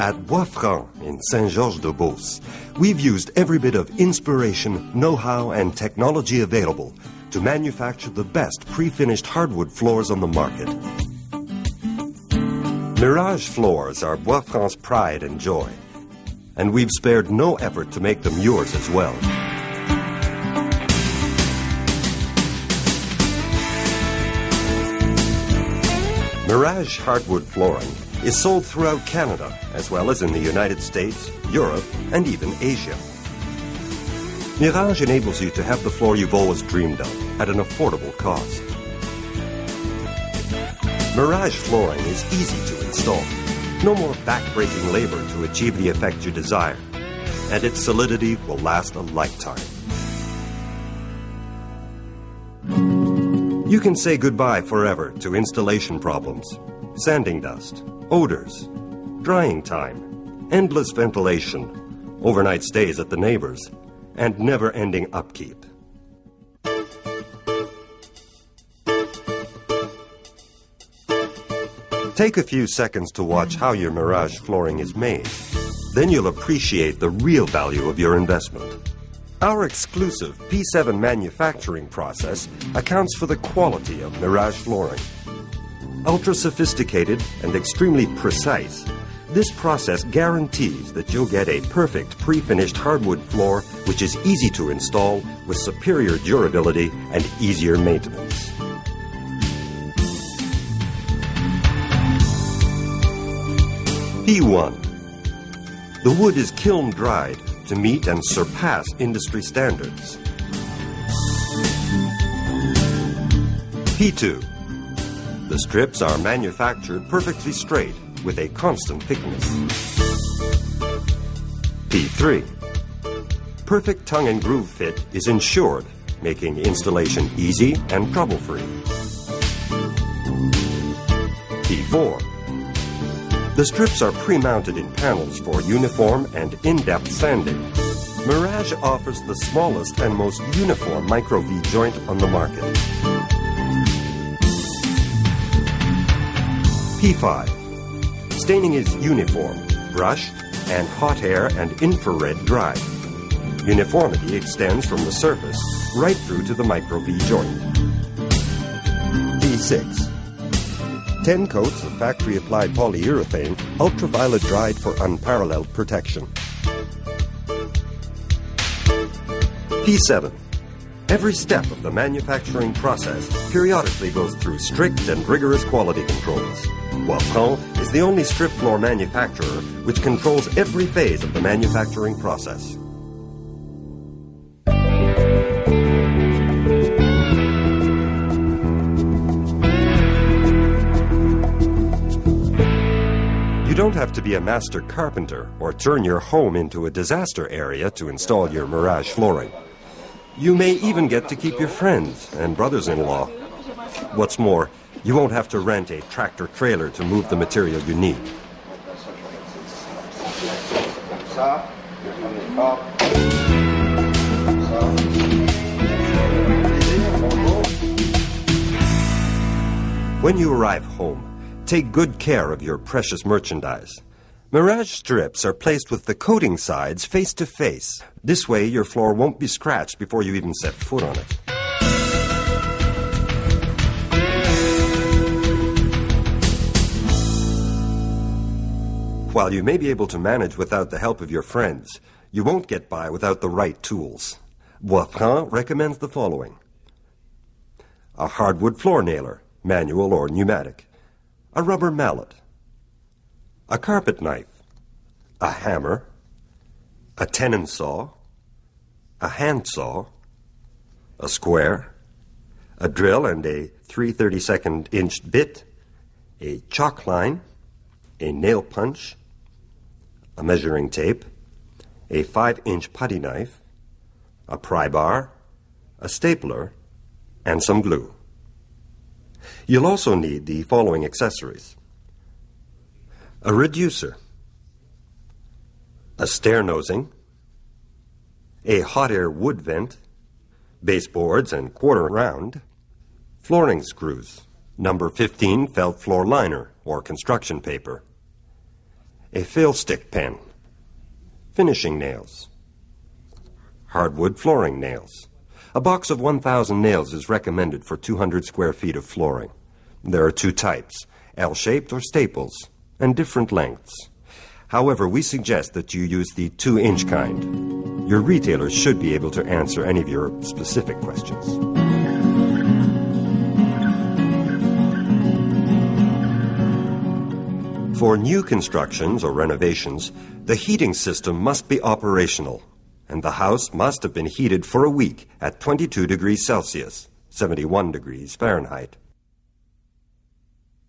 At Bois-Franc in Saint-Georges-de-Beauce, we've used every bit of inspiration, know-how, and technology available to manufacture the best pre-finished hardwood floors on the market. Mirage floors are Bois-Franc's pride and joy, and we've spared no effort to make them yours as well. Mirage hardwood flooring is sold throughout Canada, as well as in the United States, Europe, and even Asia. Mirage enables you to have the floor you've always dreamed of at an affordable cost. Mirage flooring is easy to install. No more back-breaking labor to achieve the effect you desire, and its solidity will last a lifetime. You can say goodbye forever to installation problems, sanding dust, odors, drying time, endless ventilation, overnight stays at the neighbors, and never-ending upkeep. Take a few seconds to watch how your Mirage flooring is made. Then you'll appreciate the real value of your investment. Our exclusive P7 manufacturing process accounts for the quality of Mirage flooring. Ultra-sophisticated and extremely precise, this process guarantees that you'll get a perfect pre-finished hardwood floor which is easy to install with superior durability and easier maintenance. P1. The wood is kiln-dried to meet and surpass industry standards. P2. The strips are manufactured perfectly straight with a constant thickness. P3. Perfect tongue and groove fit is ensured, making installation easy and trouble-free. P4. The strips are pre-mounted in panels for uniform and in-depth sanding. Mirage offers the smallest and most uniform micro V-joint on the market. P5. Staining is uniform, brush, and hot air and infrared dry. Uniformity extends from the surface right through to the micro V-joint. P6. 10 coats of factory-applied polyurethane, ultraviolet dried for unparalleled protection. P7. Every step of the manufacturing process periodically goes through strict and rigorous quality controls. Bois-Franc is the only strip floor manufacturer which controls every phase of the manufacturing process. You don't have to be a master carpenter or turn your home into a disaster area to install your Mirage flooring. You may even get to keep your friends and brothers-in-law. What's more, you won't have to rent a tractor-trailer to move the material you need. When you arrive home, take good care of your precious merchandise. Mirage strips are placed with the coating sides face to face. This way, your floor won't be scratched before you even set foot on it. While you may be able to manage without the help of your friends, you won't get by without the right tools. Bois-Franc recommends the following: a hardwood floor nailer, manual or pneumatic, a rubber mallet, a carpet knife, a hammer, a tenon saw, a hand saw, a square, a drill and a 3/32 inch bit, a chalk line, a nail punch, a measuring tape, a 5-inch putty knife, a pry bar, a stapler, and some glue. You'll also need the following accessories: a reducer, a stair nosing, a hot air wood vent, baseboards and quarter round, flooring screws, number 15 felt floor liner or construction paper, a fill stick pen, finishing nails, hardwood flooring nails. A box of 1,000 nails is recommended for 200 square feet of flooring. There are two types, L-shaped or staples, and different lengths. However, we suggest that you use the 2-inch kind. Your retailers should be able to answer any of your specific questions. For new constructions or renovations, the heating system must be operational, and the house must have been heated for a week at 22 degrees Celsius, 71 degrees Fahrenheit.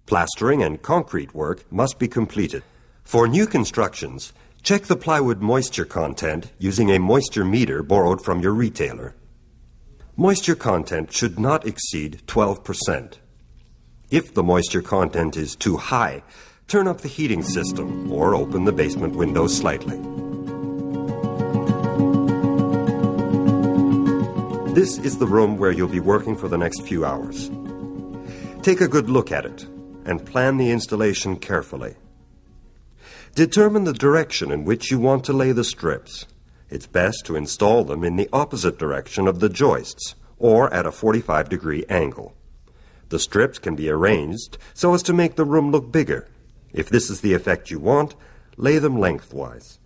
Plastering and concrete work must be completed. For new constructions, check the plywood moisture content using a moisture meter borrowed from your retailer. Moisture content should not exceed 12%. If the moisture content is too high, turn up the heating system or open the basement windows slightly. This is the room where you'll be working for the next few hours. Take a good look at it and plan the installation carefully. Determine the direction in which you want to lay the strips. It's best to install them in the opposite direction of the joists or at a 45-degree angle. The strips can be arranged so as to make the room look bigger. If this is the effect you want, lay them lengthwise.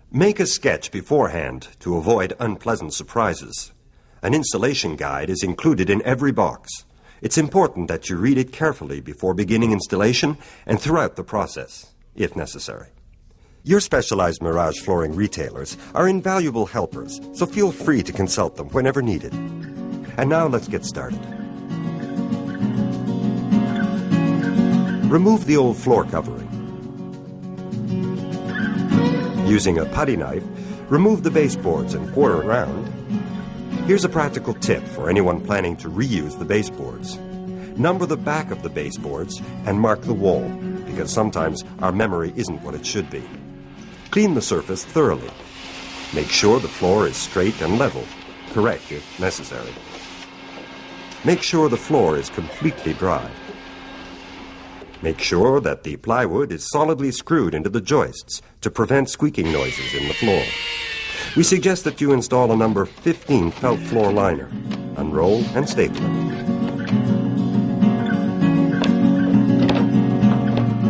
Make a sketch beforehand to avoid unpleasant surprises. An installation guide is included in every box. It's important that you read it carefully before beginning installation and throughout the process, if necessary. Your specialized Mirage flooring retailers are invaluable helpers, so feel free to consult them whenever needed. And now let's get started. Remove the old floor covering. Using a putty knife, remove the baseboards and quarter round. Here's a practical tip for anyone planning to reuse the baseboards. Number the back of the baseboards and mark the wall, because sometimes our memory isn't what it should be. Clean the surface thoroughly. Make sure the floor is straight and level. Correct if necessary. Make sure the floor is completely dry. Make sure that the plywood is solidly screwed into the joists to prevent squeaking noises in the floor. We suggest that you install a number 15 felt floor liner. Unroll and staple it.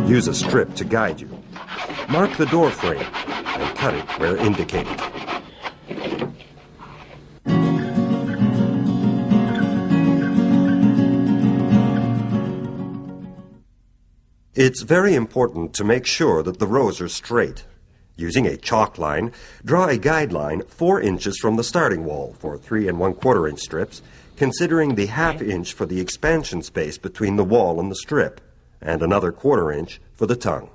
Use a strip to guide you. Mark the door frame and cut it where indicated. It's very important to make sure that the rows are straight. Using a chalk line, draw a guideline 4 inches from the starting wall for 3 1/4 inch strips, considering the 1/2 inch for the expansion space between the wall and the strip, and another 1/4 inch for the tongue.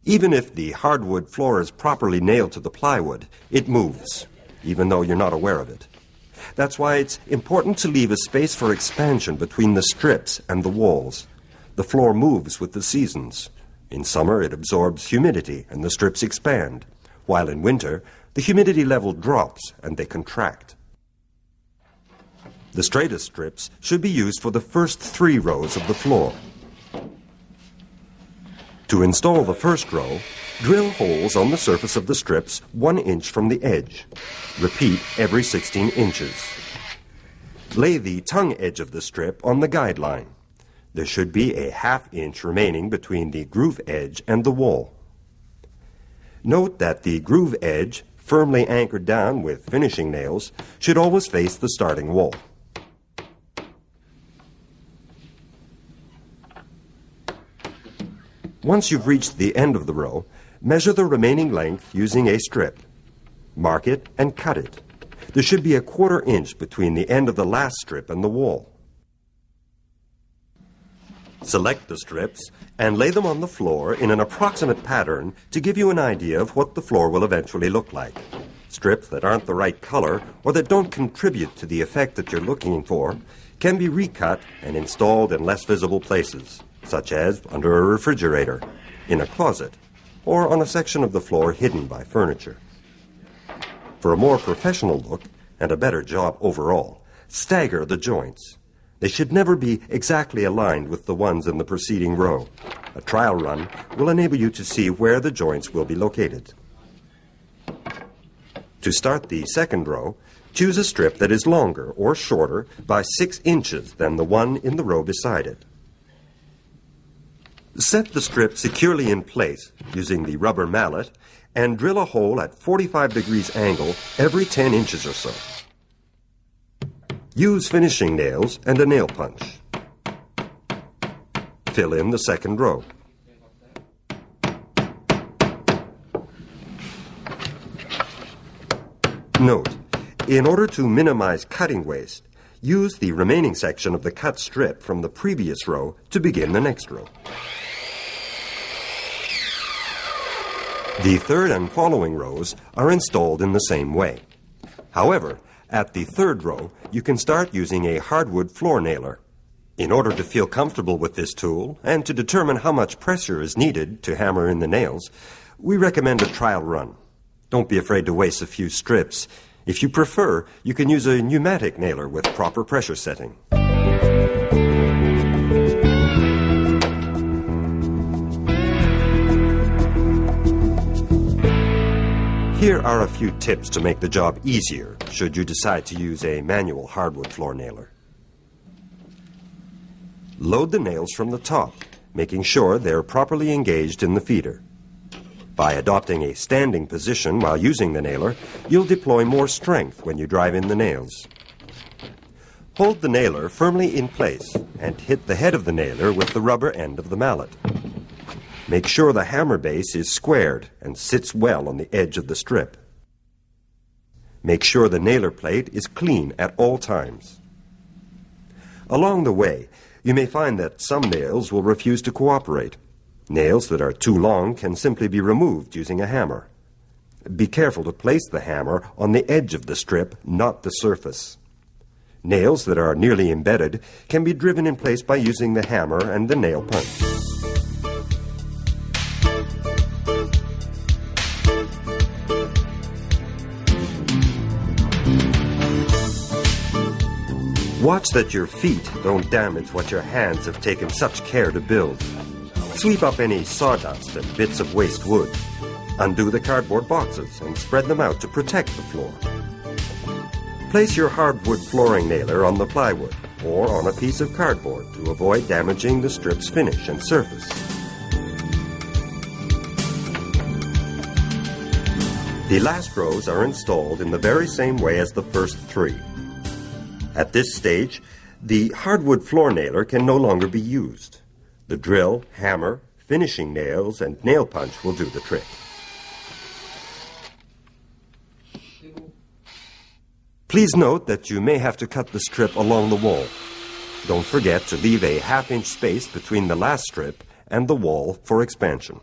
Even if the hardwood floor is properly nailed to the plywood, it moves, even though you're not aware of it. That's why it's important to leave a space for expansion between the strips and the walls. The floor moves with the seasons. In summer, it absorbs humidity and the strips expand, while in winter, the humidity level drops and they contract. The straightest strips should be used for the first 3 rows of the floor. To install the first row, drill holes on the surface of the strips 1 inch from the edge. Repeat every 16 inches. Lay the tongue edge of the strip on the guideline. There should be a 1/2 inch remaining between the groove edge and the wall. Note that the groove edge, firmly anchored down with finishing nails, should always face the starting wall. Once you've reached the end of the row, measure the remaining length using a strip. Mark it and cut it. There should be a 1/4 inch between the end of the last strip and the wall. Select the strips and lay them on the floor in an approximate pattern to give you an idea of what the floor will eventually look like. Strips that aren't the right color or that don't contribute to the effect that you're looking for can be recut and installed in less visible places, such as under a refrigerator, in a closet, or on a section of the floor hidden by furniture. For a more professional look and a better job overall, stagger the joints. They should never be exactly aligned with the ones in the preceding row. A trial run will enable you to see where the joints will be located. To start the second row, choose a strip that is longer or shorter by 6 inches than the one in the row beside it. Set the strip securely in place using the rubber mallet and drill a hole at 45 degrees angle every 10 inches or so. Use finishing nails and a nail punch. Fill in the second row. Note, in order to minimize cutting waste, use the remaining section of the cut strip from the previous row to begin the next row. The third and following rows are installed in the same way. However, at the third row, you can start using a hardwood floor nailer. In order to feel comfortable with this tool and to determine how much pressure is needed to hammer in the nails, we recommend a trial run. Don't be afraid to waste a few strips. If you prefer, you can use a pneumatic nailer with proper pressure setting. Here are a few tips to make the job easier should you decide to use a manual hardwood floor nailer. Load the nails from the top, making sure they're properly engaged in the feeder. By adopting a standing position while using the nailer, you'll deploy more strength when you drive in the nails. Hold the nailer firmly in place and hit the head of the nailer with the rubber end of the mallet. Make sure the hammer base is squared and sits well on the edge of the strip. Make sure the nailer plate is clean at all times. Along the way, you may find that some nails will refuse to cooperate. Nails that are too long can simply be removed using a hammer. Be careful to place the hammer on the edge of the strip, not the surface. Nails that are nearly embedded can be driven in place by using the hammer and the nail punch. Watch that your feet don't damage what your hands have taken such care to build. Sweep up any sawdust and bits of waste wood. Undo the cardboard boxes and spread them out to protect the floor. Place your hardwood flooring nailer on the plywood or on a piece of cardboard to avoid damaging the strip's finish and surface. The last rows are installed in the very same way as the first 3. At this stage, the hardwood floor nailer can no longer be used. The drill, hammer, finishing nails, and nail punch will do the trick. Please note that you may have to cut the strip along the wall. Don't forget to leave a half-inch space between the last strip and the wall for expansion.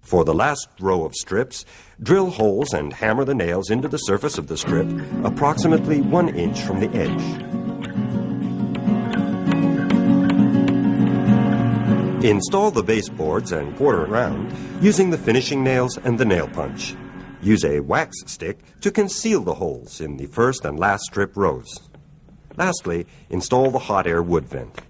For the last row of strips, drill holes and hammer the nails into the surface of the strip approximately 1 inch from the edge. Install the baseboards and quarter round using the finishing nails and the nail punch. Use a wax stick to conceal the holes in the first and last strip rows. Lastly, install the hot air wood vent.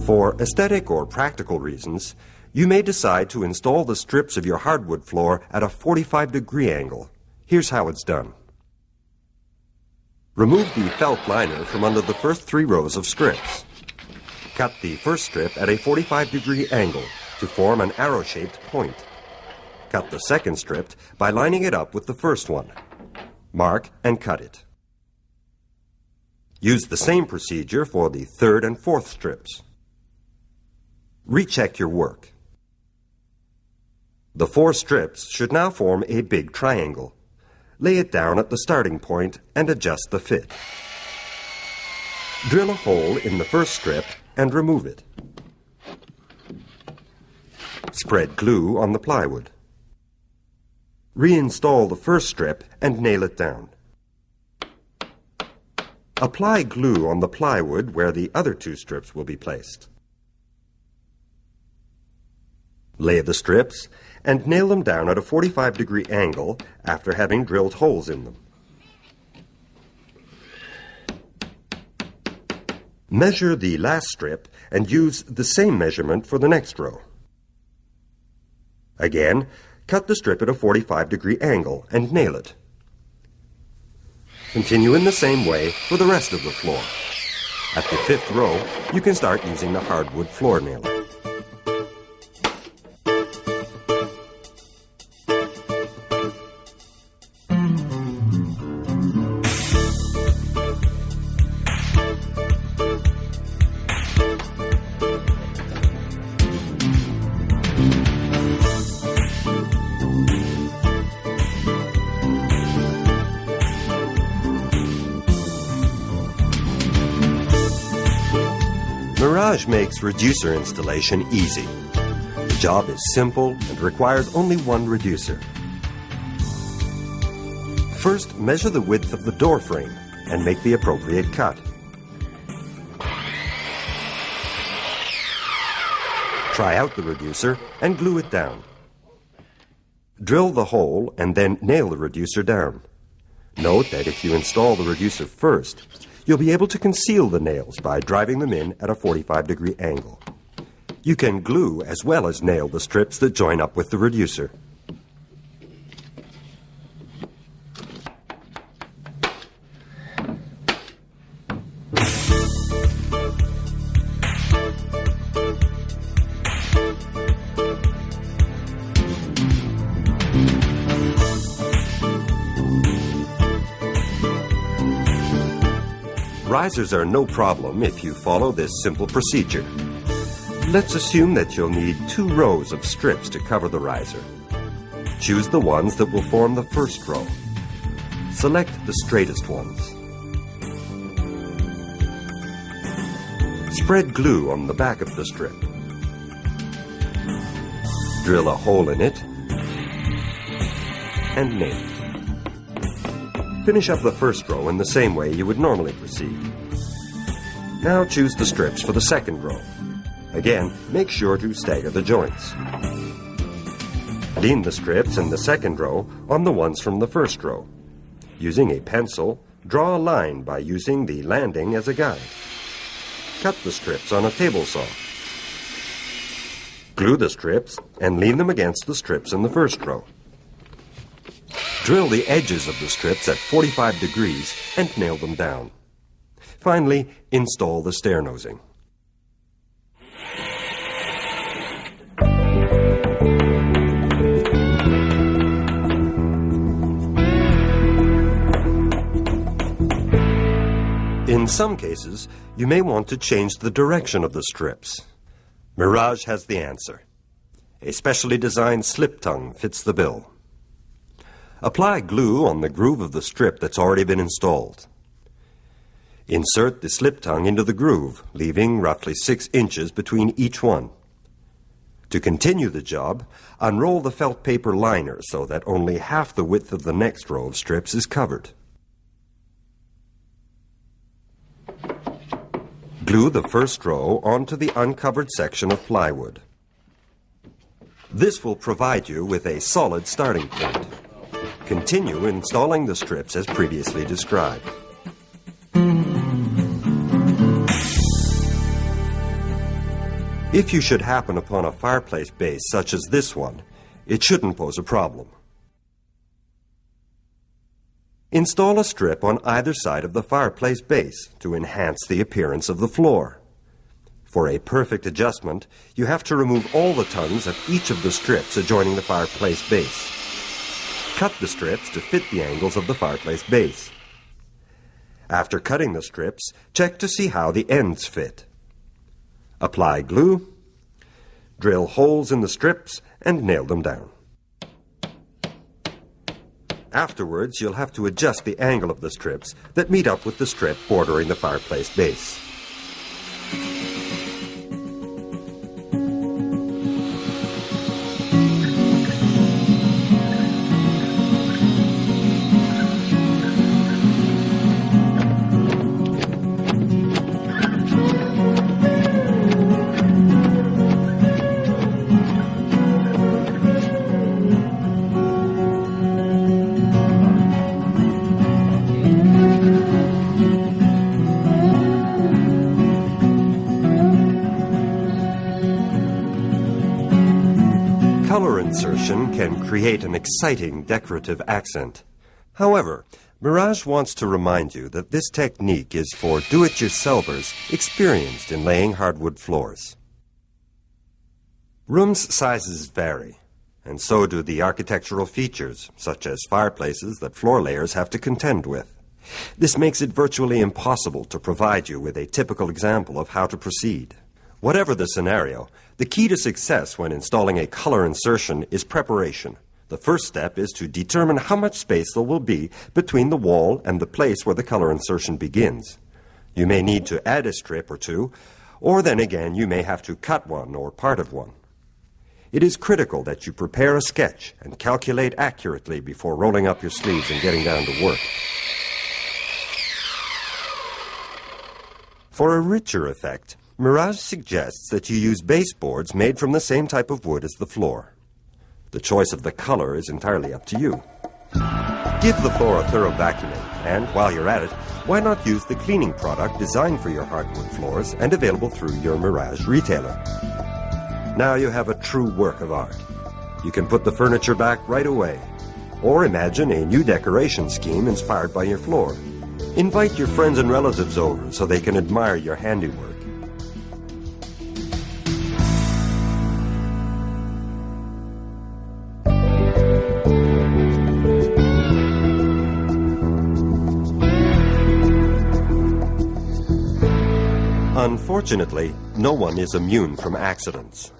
For aesthetic or practical reasons, you may decide to install the strips of your hardwood floor at a 45-degree angle. Here's how it's done. Remove the felt liner from under the first 3 rows of strips. Cut the first strip at a 45-degree angle to form an arrow-shaped point. Cut the second strip by lining it up with the first one. Mark and cut it. Use the same procedure for the third and fourth strips. Recheck your work. The 4 strips should now form a big triangle. Lay it down at the starting point and adjust the fit. Drill a hole in the first strip and remove it. Spread glue on the plywood. Reinstall the first strip and nail it down. Apply glue on the plywood where the other 2 strips will be placed. Lay the strips and nail them down at a 45-degree angle after having drilled holes in them. Measure the last strip and use the same measurement for the next row. Again, cut the strip at a 45-degree angle and nail it. Continue in the same way for the rest of the floor. At the 5th row, you can start using the hardwood floor nailer. Mirage makes reducer installation easy. The job is simple and requires only one reducer. First, measure the width of the door frame and make the appropriate cut. Try out the reducer and glue it down. Drill the hole and then nail the reducer down. Note that if you install the reducer first, you'll be able to conceal the nails by driving them in at a 45-degree angle. You can glue as well as nail the strips that join up with the reducer. Risers are no problem if you follow this simple procedure. Let's assume that you'll need 2 rows of strips to cover the riser. Choose the ones that will form the first row. Select the straightest ones. Spread glue on the back of the strip. Drill a hole in it and nail it. Finish up the first row in the same way you would normally proceed. Now choose the strips for the second row. Again, make sure to stagger the joints. Lean the strips in the second row on the ones from the first row. Using a pencil, draw a line by using the landing as a guide. Cut the strips on a table saw. Glue the strips and lean them against the strips in the first row. Drill the edges of the strips at 45 degrees and nail them down. Finally, install the stair nosing. In some cases, you may want to change the direction of the strips. Mirage has the answer. A specially designed slip tongue fits the bill. Apply glue on the groove of the strip that's already been installed. Insert the slip tongue into the groove, leaving roughly 6 inches between each one. To continue the job, unroll the felt paper liner so that only half the width of the next row of strips is covered. Glue the first row onto the uncovered section of plywood. This will provide you with a solid starting point. Continue installing the strips as previously described. If you should happen upon a fireplace base such as this one, it shouldn't pose a problem. Install a strip on either side of the fireplace base to enhance the appearance of the floor. For a perfect adjustment, you have to remove all the tongues of each of the strips adjoining the fireplace base. Cut the strips to fit the angles of the fireplace base. After cutting the strips, check to see how the ends fit. Apply glue, drill holes in the strips, and nail them down. Afterwards, you'll have to adjust the angle of the strips that meet up with the strip bordering the fireplace base. insertion can create an exciting decorative accent. However, Mirage wants to remind you that this technique is for do-it-yourselfers experienced in laying hardwood floors. Rooms' sizes vary, and so do the architectural features, such as fireplaces that floor layers have to contend with. This makes it virtually impossible to provide you with a typical example of how to proceed. Whatever the scenario, the key to success when installing a color insertion is preparation. The first step is to determine how much space there will be between the wall and the place where the color insertion begins. You may need to add a strip or two, or then again you may have to cut one or part of one. It is critical that you prepare a sketch and calculate accurately before rolling up your sleeves and getting down to work. For a richer effect, Mirage suggests that you use baseboards made from the same type of wood as the floor. The choice of the color is entirely up to you. Give the floor a thorough vacuuming, and while you're at it, why not use the cleaning product designed for your hardwood floors and available through your Mirage retailer. Now you have a true work of art. You can put the furniture back right away, or imagine a new decoration scheme inspired by your floor. Invite your friends and relatives over so they can admire your handiwork. Unfortunately, no one is immune from accidents.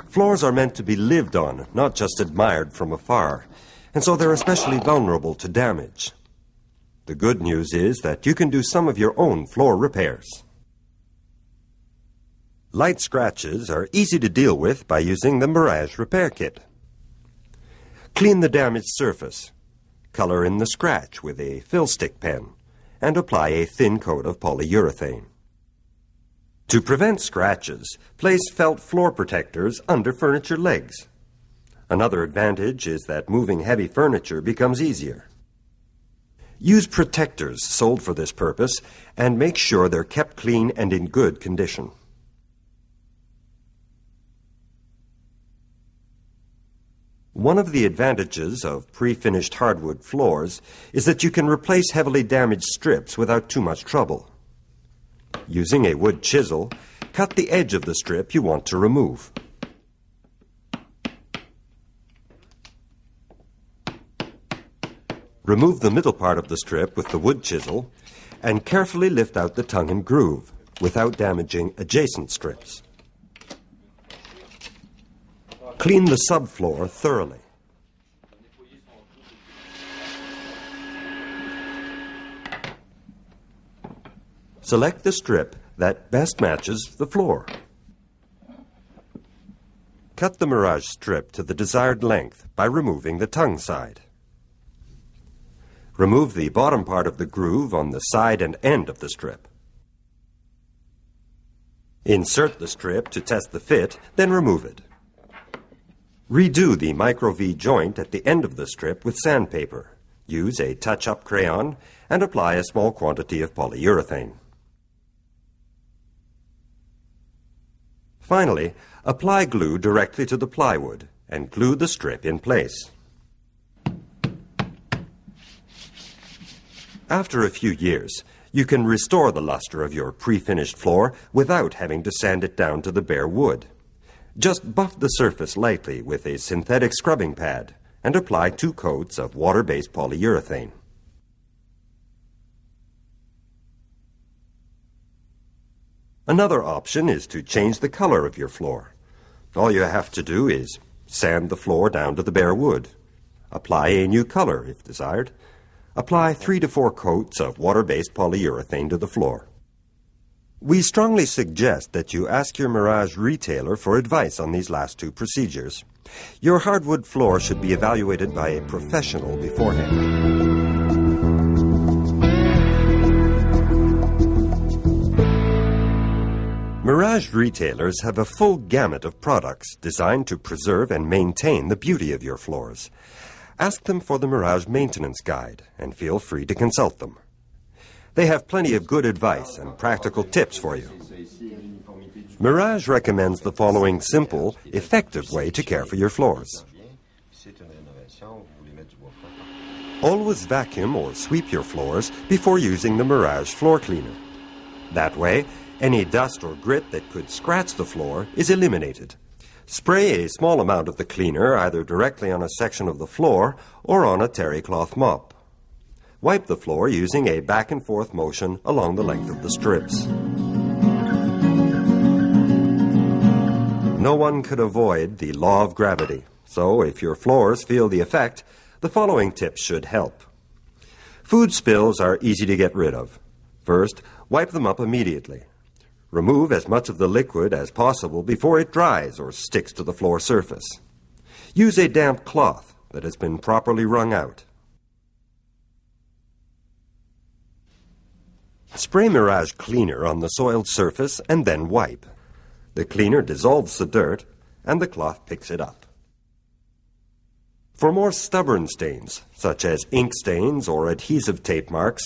Floors are meant to be lived on, not just admired from afar, and so they're especially vulnerable to damage. The good news is that you can do some of your own floor repairs. Light scratches are easy to deal with by using the Mirage Repair Kit. Clean the damaged surface, color in the scratch with a fill stick pen, and apply a thin coat of polyurethane. To prevent scratches, place felt floor protectors under furniture legs. Another advantage is that moving heavy furniture becomes easier. Use protectors sold for this purpose and make sure they're kept clean and in good condition. One of the advantages of pre-finished hardwood floors is that you can replace heavily damaged strips without too much trouble. Using a wood chisel, cut the edge of the strip you want to remove. Remove the middle part of the strip with the wood chisel and carefully lift out the tongue and groove without damaging adjacent strips. Clean the subfloor thoroughly. Select the strip that best matches the floor. Cut the Mirage strip to the desired length by removing the tongue side. Remove the bottom part of the groove on the side and end of the strip. Insert the strip to test the fit, then remove it. Redo the micro-V joint at the end of the strip with sandpaper. Use a touch-up crayon and apply a small quantity of polyurethane. Finally, apply glue directly to the plywood and glue the strip in place. After a few years, you can restore the luster of your pre-finished floor without having to sand it down to the bare wood. Just buff the surface lightly with a synthetic scrubbing pad and apply 2 coats of water-based polyurethane. Another option is to change the color of your floor. All you have to do is sand the floor down to the bare wood. Apply a new color if desired. Apply 3 to 4 coats of water-based polyurethane to the floor. We strongly suggest that you ask your Mirage retailer for advice on these last 2 procedures. Your hardwood floor should be evaluated by a professional beforehand. Mirage retailers have a full gamut of products designed to preserve and maintain the beauty of your floors. Ask them for the Mirage Maintenance Guide and feel free to consult them. They have plenty of good advice and practical tips for you. Mirage recommends the following simple, effective way to care for your floors. Always vacuum or sweep your floors before using the Mirage floor cleaner. That way, any dust or grit that could scratch the floor is eliminated. Spray a small amount of the cleaner either directly on a section of the floor or on a terry cloth mop. Wipe the floor using a back and forth motion along the length of the strips. No one could avoid the law of gravity, so if your floors feel the effect, the following tips should help. Food spills are easy to get rid of. First, wipe them up immediately. Remove as much of the liquid as possible before it dries or sticks to the floor surface. Use a damp cloth that has been properly wrung out. Spray Mirage cleaner on the soiled surface and then wipe. The cleaner dissolves the dirt and the cloth picks it up. For more stubborn stains, such as ink stains or adhesive tape marks,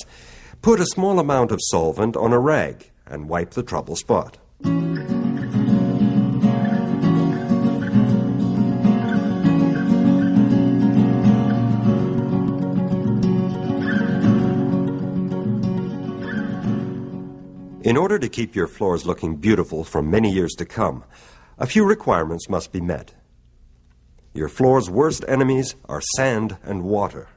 put a small amount of solvent on a rag and wipe the trouble spot. In order to keep your floors looking beautiful for many years to come, a few requirements must be met. Your floor's worst enemies are sand and water.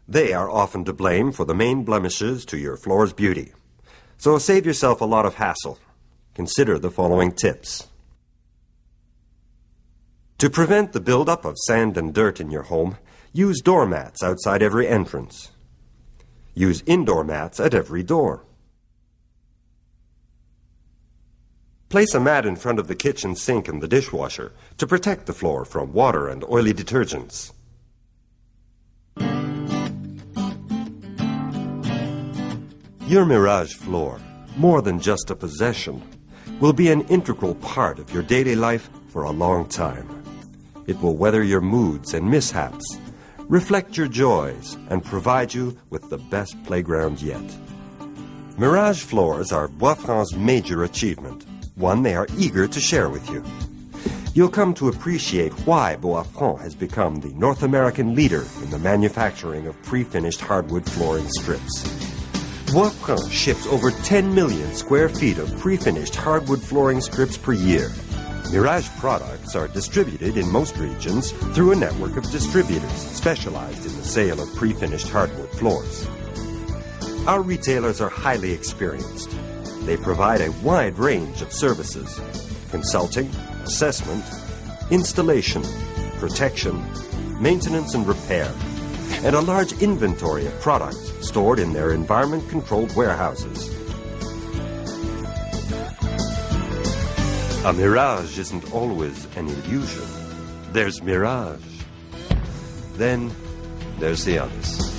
They are often to blame for the main blemishes to your floor's beauty. So save yourself a lot of hassle. Consider the following tips. To prevent the buildup of sand and dirt in your home, use doormats outside every entrance. Use indoor mats at every door. Place a mat in front of the kitchen sink and the dishwasher to protect the floor from water and oily detergents. Your Mirage floor, more than just a possession, will be an integral part of your daily life for a long time. It will weather your moods and mishaps, reflect your joys, and provide you with the best playground yet. Mirage floors are Boisfrant's major achievement, one they are eager to share with you. You'll come to appreciate why Boisfrant has become the North American leader in the manufacturing of pre-finished hardwood flooring strips. Boisfrant ships over 10 million square feet of pre-finished hardwood flooring strips per year. Mirage products are distributed in most regions through a network of distributors specialized in the sale of pre-finished hardwood floors. Our retailers are highly experienced. They provide a wide range of services: consulting, assessment, installation, protection, maintenance and repair, and a large inventory of products stored in their environment-controlled warehouses. A mirage isn't always an illusion. There's Mirage. Then there's the others.